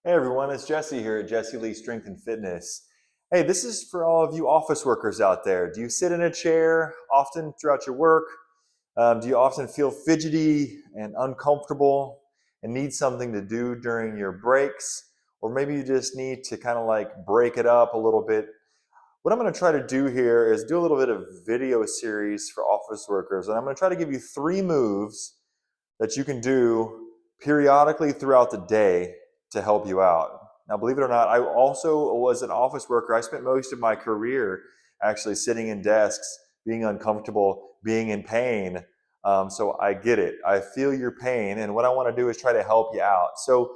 Hey everyone, it's Jesse here at Jesse Lee Strength and Fitness. Hey, this is for all of you office workers out there. Do you sit in a chair often throughout your work? Do you often feel fidgety and uncomfortable and need something to do during your breaks? Or maybe you just need to kind of like break it up a little bit. What I'm going to try to do here is do a little bit of video series for office workers, and I'm going to try to give you 3 moves that you can do periodically throughout the day to help you out. Now, believe it or not, I also was an office worker. I spent most of my career actually sitting in desks, being uncomfortable, being in pain. So I get it. I feel your pain. And what I want to do is try to help you out. So,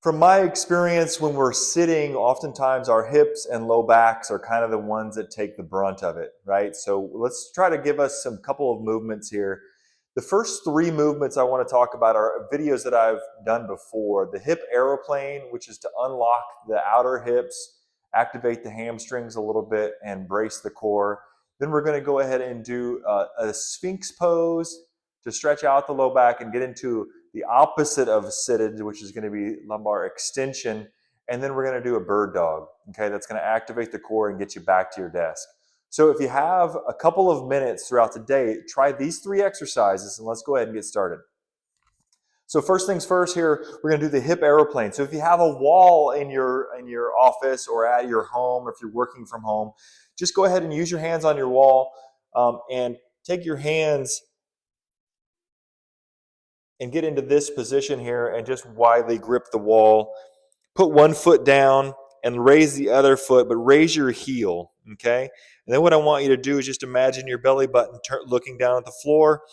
from my experience, when we're sitting, oftentimes our hips and low backs are kind of the ones that take the brunt of it, right? So let's try to give us some couple of movements here. The first 3 movements I want to talk about are videos that I've done before. The hip aeroplane, which is to unlock the outer hips, activate the hamstrings a little bit, and brace the core. Then we're going to go ahead and do a Sphinx pose to stretch out the low back and get into the opposite of seated, which is going to be lumbar extension. And then we're going to do a bird dog. Okay, that's going to activate the core and get you back to your desk. So if you have a couple of minutes throughout the day, try these 3 exercises and let's go ahead and get started. So first things first here, we're going to do the hip aeroplane. So if you have a wall in your office or at your home, if you're working from home, just go ahead and use your hands on your wall and take your hands and get into this position here and just widely grip the wall. Put one foot down and raise the other foot, but raise your heel, okay? And then what I want you to do is just imagine your belly button looking down at the floor,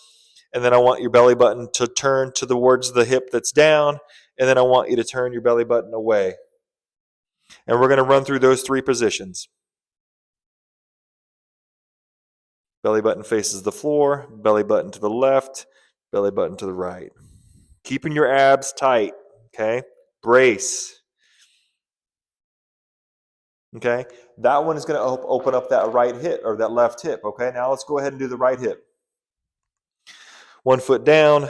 and then I want your belly button to turn towards the hip that's down, and then I want you to turn your belly button away. And we're going to run through those 3 positions. Belly button faces the floor, belly button to the left, belly button to the right. Keeping your abs tight, okay? Brace. Okay, that one is going to open up that right hip or that left hip. Okay, now let's go ahead and do the right hip. 1 foot down,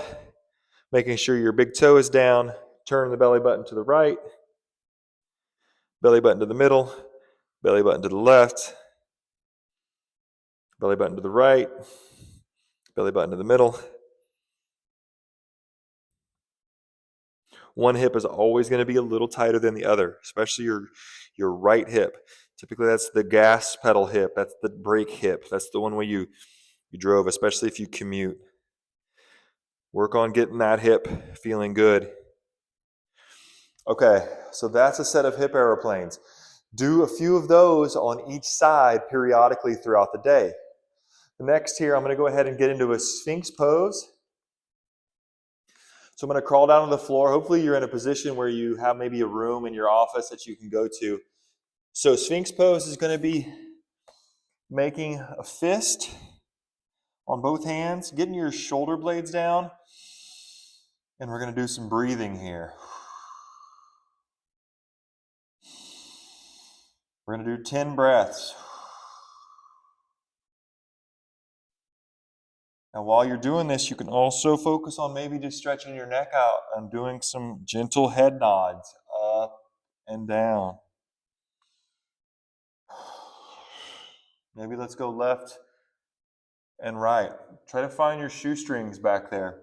making sure your big toe is down. Turn the belly button to the right, belly button to the middle, belly button to the left, belly button to the right, belly button to the middle. One hip is always going to be a little tighter than the other, especially your right hip. Typically, that's the gas pedal hip. That's the brake hip. That's the one where you drove, especially if you commute. Work on getting that hip feeling good. Okay, so that's a set of hip aeroplanes. Do a few of those on each side periodically throughout the day. The next here, I'm going to go ahead and get into a Sphinx pose. So I'm going to crawl down to the floor. Hopefully you're in a position where you have maybe a room in your office that you can go to. So Sphinx pose is going to be making a fist on both hands, getting your shoulder blades down, and we're going to do some breathing here. We're going to do 10 breaths. Now, while you're doing this, you can also focus on maybe just stretching your neck out and doing some gentle head nods up and down. Maybe let's go left and right. Try to find your shoestrings back there.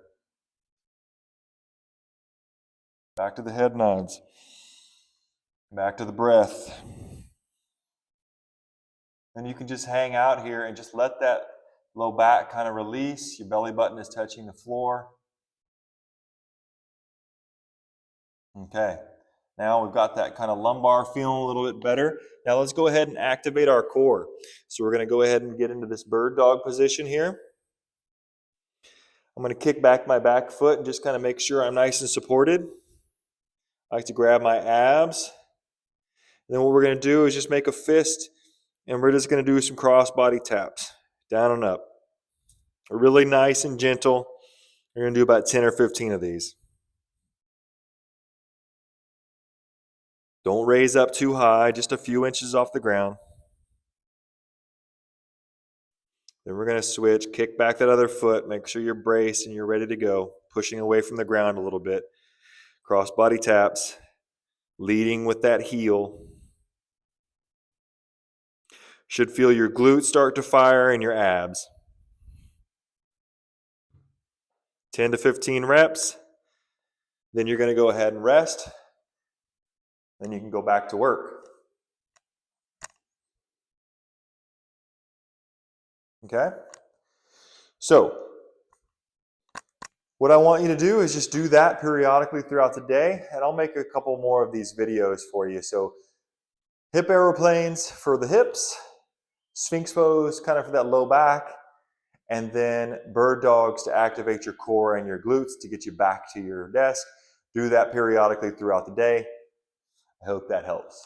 Back to the head nods. Back to the breath. And you can just hang out here and just let that low back kind of release. Your belly button is touching the floor. Okay. Now we've got that kind of lumbar feeling a little bit better. Now let's go ahead and activate our core. So we're going to go ahead and get into this bird dog position here. I'm going to kick back my back foot and just kind of make sure I'm nice and supported. I like to grab my abs. And then what we're going to do is just make a fist, and we're just going to do some cross body taps, down and up. Really nice and gentle. We're going to do about 10 or 15 of these. Don't raise up too high, just a few inches off the ground. Then we're going to switch, kick back that other foot, make sure you're braced and you're ready to go, pushing away from the ground a little bit. Cross body taps. leading with that heel. Should feel your glutes start to fire and your abs. 10 to 15 reps. Then you're going to go ahead and rest. Then you can go back to work. Okay? So, what I want you to do is just do that periodically throughout the day, and I'll make a couple more of these videos for you. So, hip aeroplanes for the hips, Sphinx pose kind of for that low back, and then bird dogs to activate your core and your glutes to get you back to your desk. Do that periodically throughout the day. I hope that helps.